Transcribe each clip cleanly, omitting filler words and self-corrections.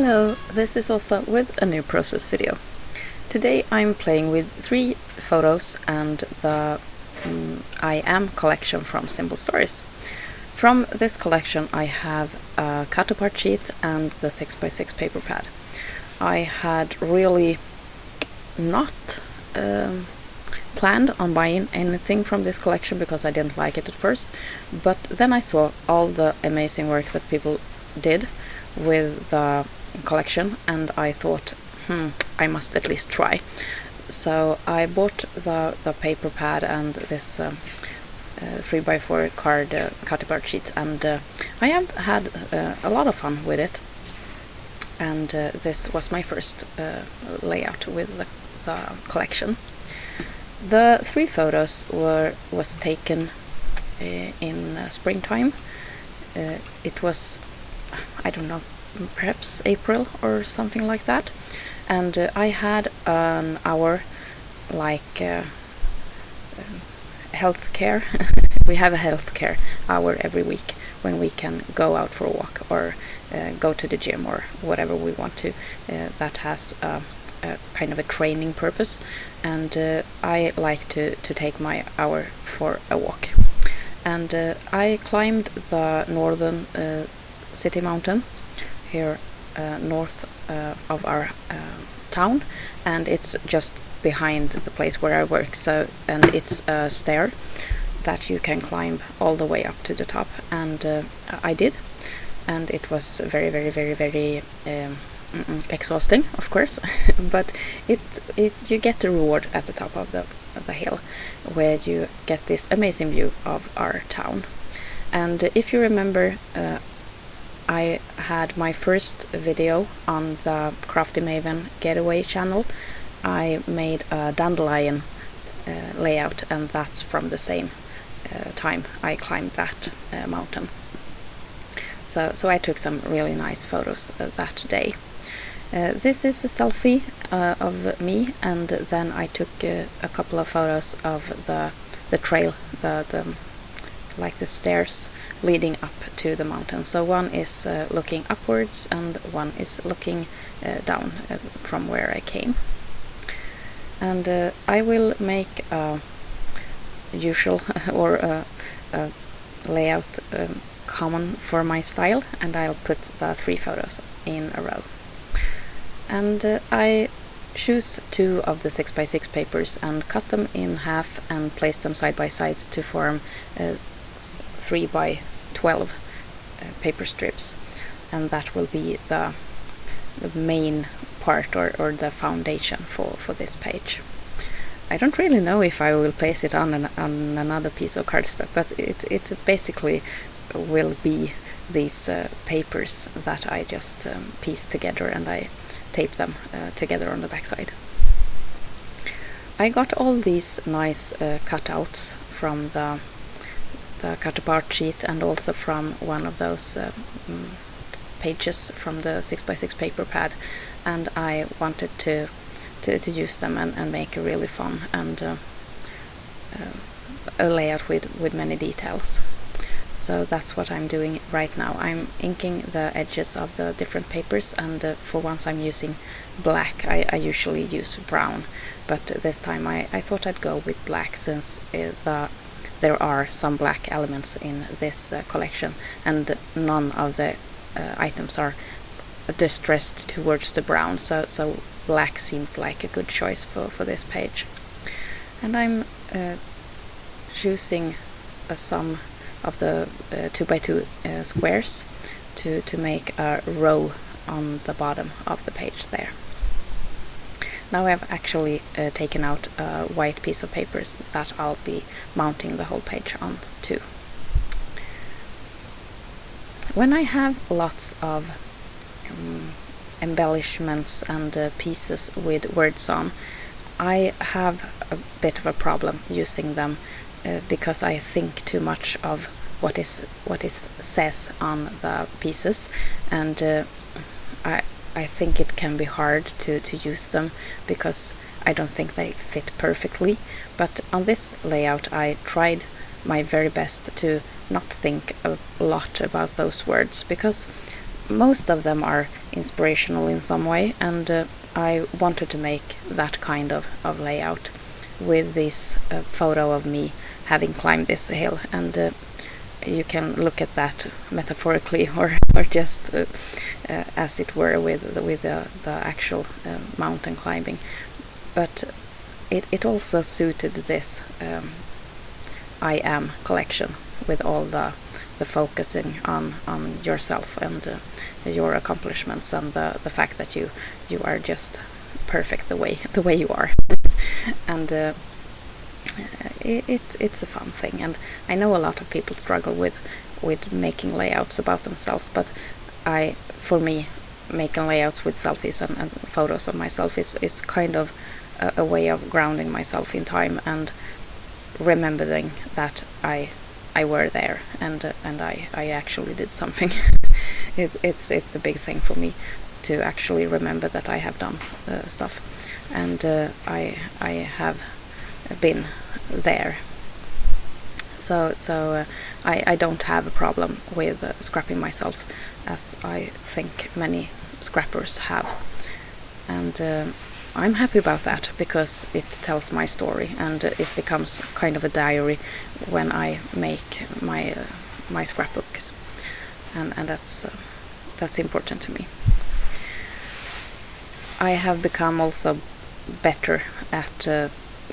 Hello, this is also with a new process video. Today I'm playing with 3 photos and the I Am collection from Simple Stories. From this collection I have a cut-apart sheet and the 6x6 paper pad. I had really not planned on buying anything from this collection because I didn't like it at first, but then I saw all the amazing work that people did with the collection and I thought, I must at least try. So I bought the paper pad and this 3x4 card cut-apart sheet, and I have had a lot of fun with it, and this was my first layout with the collection. The 3 photos was taken in springtime. It was, I don't know, perhaps April or something like that, and I had an hour like healthcare. We have a healthcare hour every week when we can go out for a walk or go to the gym or whatever we want to. That has a kind of a training purpose, and I like to take my hour for a walk. And I climbed the northern city mountain here north of our town, and it's just behind the place where I work, and it's a stair that you can climb all the way up to the top, and I did, and it was very exhausting, of course, but you get the reward at the top of the hill, where you get this amazing view of our town. And if you remember, I had my first video on the Crafty Maven Getaway channel. I made a dandelion layout, and that's from the same time I climbed that mountain. So I took some really nice photos that day. This is a selfie of me, and then I took a couple of photos of the trail, like the stairs leading up to the mountain. So one is looking upwards and one is looking down from where I came. And I will make a usual or a layout common for my style, and I'll put the 3 photos in a row. And I choose 2 of the 6x6 papers and cut them in half and place them side by side to form 3x12 paper strips, and that will be the main part or the foundation for this page. I don't really know if I will place it on another piece of cardstock, but it basically will be these papers that I just piece together, and I tape them together on the backside. I got all these nice cutouts from the cut-apart sheet, and also from one of those pages from the 6x6 paper pad, and I wanted to use them and make a really fun and a layout with many details. So that's what I'm doing right now. I'm inking the edges of the different papers, and for once I'm using black. I usually use brown, but this time I thought I'd go with black, since there are some black elements in this collection, and none of the items are distressed towards the brown, so black seemed like a good choice for this page. And I'm choosing some of the 2x2 squares to make a row on the bottom of the page there. Now I've actually taken out a white piece of paper that I'll be mounting the whole page on to. When I have lots of embellishments and pieces with words on, I have a bit of a problem using them because I think too much of what is says on the pieces, and I think it can be hard to use them because I don't think they fit perfectly. But on this layout I tried my very best to not think a lot about those words, because most of them are inspirational in some way, and I wanted to make that kind of layout with this photo of me having climbed this hill, and you can look at that metaphorically or just as it were with the actual mountain climbing. But it also suited this I am collection with all the focusing on yourself and your accomplishments and the fact that you are just perfect the way you are. And it's a fun thing, and I know a lot of people struggle with making layouts about themselves, but for me, making layouts with selfies and photos of myself is kind of a way of grounding myself in time and remembering that I were there and I actually did something. It's a big thing for me to actually remember that I have done stuff, and I have been there. So I don't have a problem with scrapping myself, as I think many scrappers have, and I'm happy about that because it tells my story and it becomes kind of a diary when I make my scrapbooks, and that's important to me. I have become also better at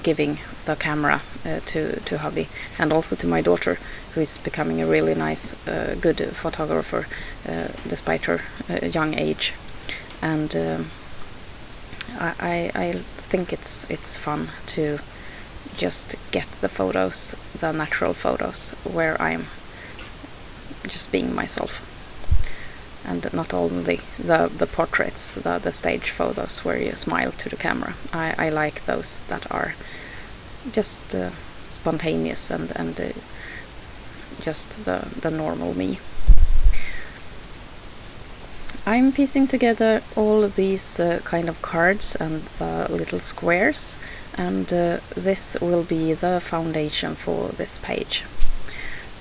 giving the camera to hubby and also to my daughter, who is becoming a really nice, good photographer despite her young age, and I think it's fun to just get the photos, the natural photos, where I'm just being myself, and not only the portraits, the stage photos where you smile to the camera. I like those that are just spontaneous and just the normal me. I'm piecing together all of these kind of cards and the little squares, and this will be the foundation for this page.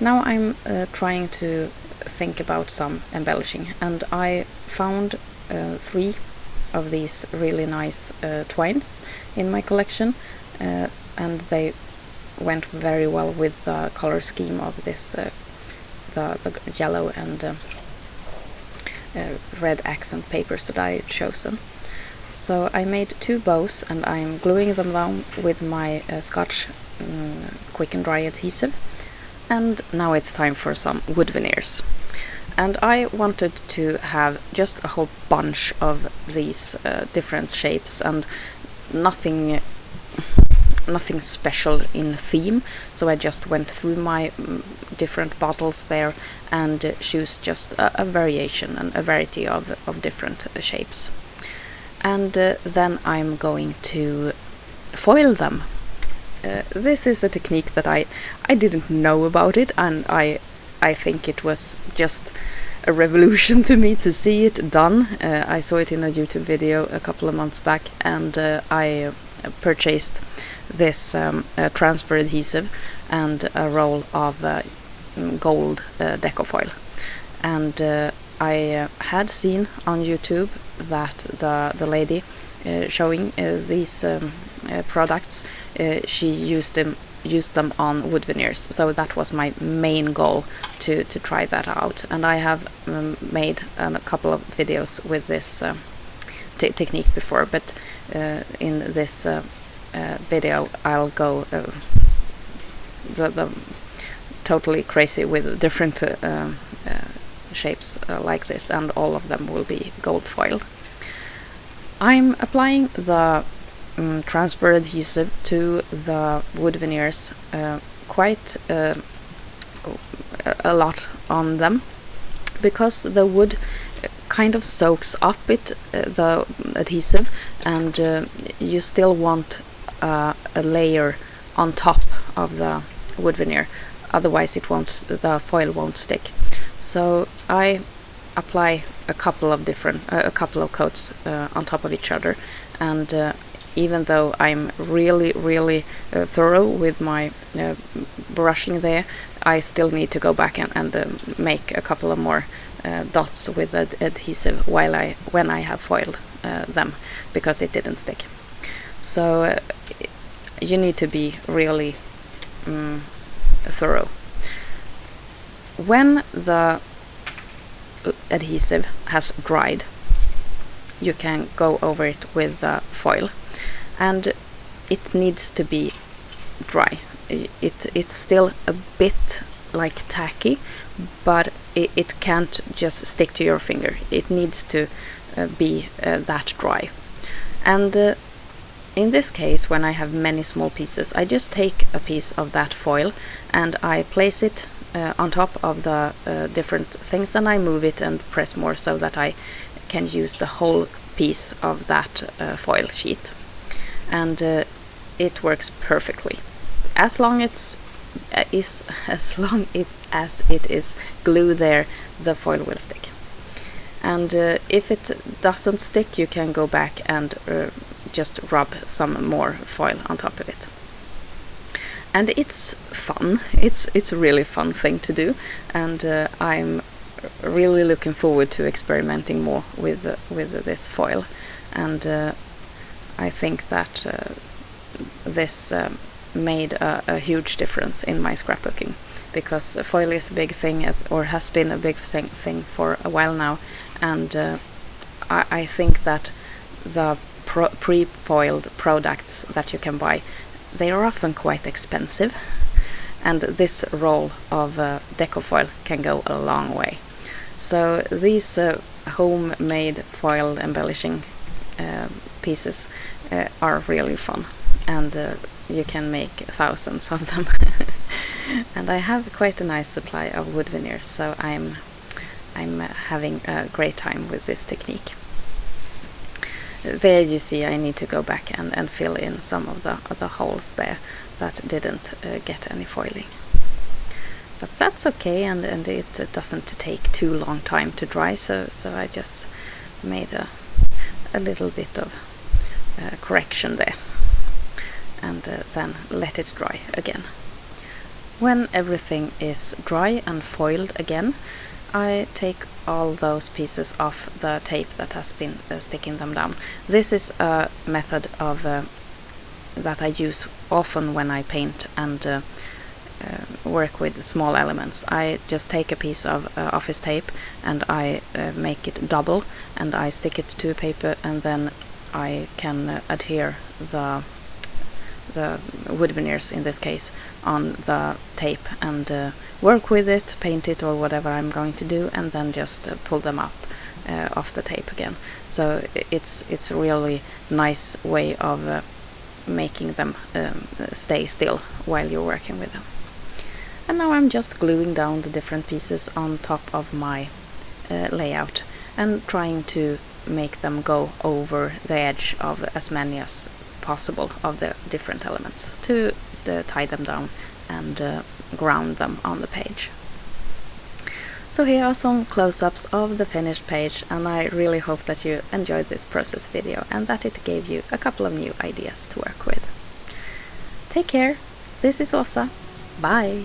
Now I'm trying to think about some embellishing, and I found 3 of these really nice twines in my collection, and they went very well with the color scheme of this the yellow and red accent papers that I had chosen. So I made 2 bows, and I'm gluing them down with my Scotch quick and dry adhesive, and now it's time for some wood veneers. And I wanted to have just a whole bunch of these different shapes and nothing special in theme, so I just went through my different bottles there and choose just a variation and a variety of different shapes. And then I'm going to foil them. This is a technique that I didn't know about it, and I think it was just a revolution to me to see it done. I saw it in a YouTube video a couple of months back, and I purchased this transfer adhesive and a roll of gold deco foil, and I had seen on YouTube that the lady showing these products, she used them on wood veneers, so that was my main goal, to try that out. And I have made a couple of videos with this technique before, but in this video I'll go the totally crazy with different shapes like this, and all of them will be gold foiled. I'm applying the transfer adhesive to the wood veneers quite a lot on them, because the wood kind of soaks up the adhesive, and you still want a layer on top of the wood veneer, otherwise the foil won't stick. So I apply a couple of coats on top of each other, and even though I'm really thorough with my brushing there, I still need to go back and make a couple of more dots with adhesive when I have foiled them, because it didn't stick. So you need to be really thorough. When the adhesive has dried, you can go over it with the foil, and it needs to be dry. It's still a bit like tacky, but it can't just stick to your finger. It needs to be that dry. And in this case, when I have many small pieces, I just take a piece of that foil and I place it on top of the different things, and I move it and press more so that I can use the whole piece of that foil sheet. And it works perfectly. As long as it is glue there, the foil will stick. And if it doesn't stick, you can go back and just rub some more foil on top of it. And it's fun. It's a really fun thing to do, and I'm really looking forward to experimenting more with this foil. And I think that this made a huge difference in my scrapbooking, because foil is a big thing, or has been a big thing for a while now, and I think that the pre-foiled products that you can buy, they are often quite expensive, and this roll of deco foil can go a long way. So these homemade foiled embellishing pieces are really fun, and you can make thousands of them. And I have quite a nice supply of wood veneers, so I'm having a great time with this technique. There you see I need to go back and fill in some of the holes there that didn't get any foiling. But that's okay, and it doesn't take too long time to dry, so I just made a little bit of correction there, and then let it dry again. When everything is dry and foiled again, I take all those pieces off the tape that has been sticking them down. This is a method of that I use often when I paint and work with small elements. I just take a piece of office tape and I make it double, and I stick it to paper, and then I can adhere the wood veneers, in this case, on the tape, and work with it, paint it, or whatever I'm going to do, and then just pull them up off the tape again. So it's a really nice way of making them stay still while you're working with them. And now I'm just gluing down the different pieces on top of my layout, and trying to make them go over the edge of as many as possible of the different elements, to tie them down and ground them on the page. So here are some close-ups of the finished page, and I really hope that you enjoyed this process video and that it gave you a couple of new ideas to work with. Take care. This is Åsa. Bye!